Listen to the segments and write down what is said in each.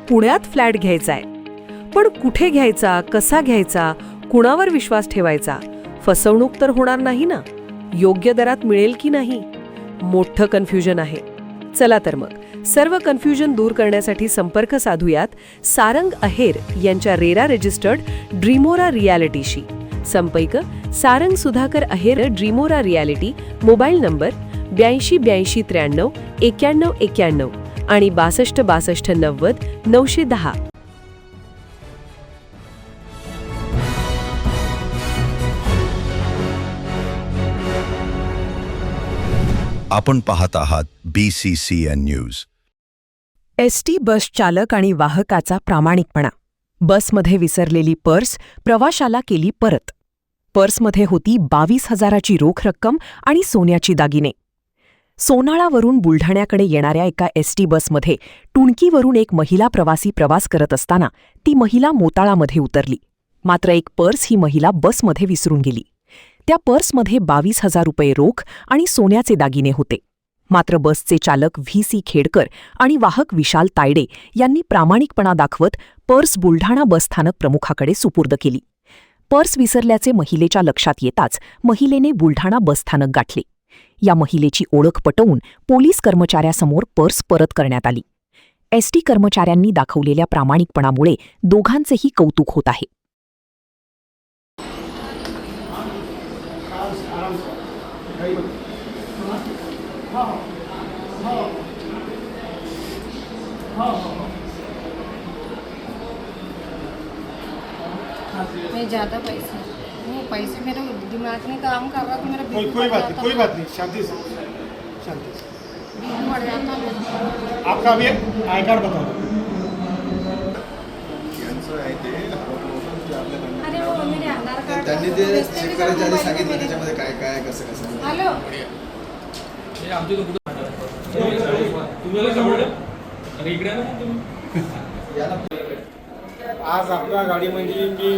पुण्यात फ्लॅट घ्यायचा आहे. पण कुठे घ्यायचा, कसा घ्यायचा, कुणावर विश्वास ठेवायचा? फसवणूक तर होणार नाही ना? योग्य दरात मिळेल की नाही? मोठं कन्फ्युजन आहे. चला तर मग सर्व कन्फ्युजन दूर करण्यासाठी संपर्क साधूयात सारंग अहेर यांच्या रेरा रजिस्टर्ड ड्रीमोरा रियालिटीशी. संपर्क सारंग सुधाकर अहेर, ड्रीमोरा रियालिटी, मोबाईल नंबर 82 83 93 91 आणि 62 62 90 910. आपण पाहत आहात BCCN न्यूज. एसटी बस चालक आणि वाहकाचा प्रामाणिकपणा. बसमध्ये विसरलेली पर्स प्रवाशाला केली परत. पर्समध्ये होती 22,000ची रोख रक्कम आणि सोन्याची दागिने. सोनाळावरून बुलढाण्याकडे येणाऱ्या एका एसटी बसमध्ये टुणकीवरून एक महिला प्रवासी प्रवास करत असताना ती महिला मोताळामध्ये उतरली. मात्र एक पर्स ही महिला बसमध्ये विसरून गेली. त्या पर्समध्ये 22,000 रुपये रोख आणि सोन्याचे दागिने होते. मात्र बसचे चालक VC खेडकर आणि वाहक विशाल तायडे यांनी प्रामाणिकपणा दाखवत पर्स बुलढाणा बसस्थानक प्रमुखाकडे सुपूर्द केली. पर्स विसरल्याचे महिलेच्या लक्षात येताच महिलेने बुलढाणा बसस्थानक गाठले. या महिलेची ओळख पटवून पोलीस कर्मचाऱ्यासमोर पर्स परत करण्यात आली. एसटी कर्मचाऱ्यांनी दाखवलेल्या प्रामाणिकपणामुळे दोघांचेही कौतुक होत आहे. मैं ज़्यादा पैसे वो पैसे मेरे दिमाग में काम कर रहा था. मेरा कोई बात नहीं, शांति से बिल बढ़ जाता मेरा. आपका अभी आई कार्ड बताओ. अरे वो मेरे आधार कार्ड त्यांनी ते चेक करायच्या आधी सांगितलं त्याच्यामध्ये काय काय कसं कसं. हॅलो आज आपल्या गाडीमध्ये मी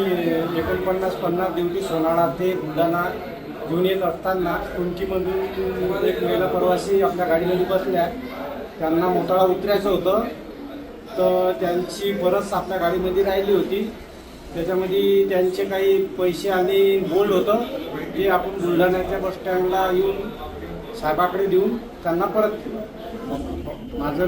49-50 ड्युटी सोनाळा ते बुलढाणा घेऊन येत असताना टुंकीमधून एक महिला प्रवासी आपल्या गाडीमध्ये बसल्या. त्यांना मोताळा उतरायचं होतं, तर त्यांची परस आपल्या गाडीमध्ये राहिली होती. त्याच्यामध्ये त्यांचे काही पैसे आणि गोल्ड होतं, जे आपण बुलढाण्याच्या बसस्टँडला येऊन साहेबाकडे देऊन त्यांना परत केलं. माझं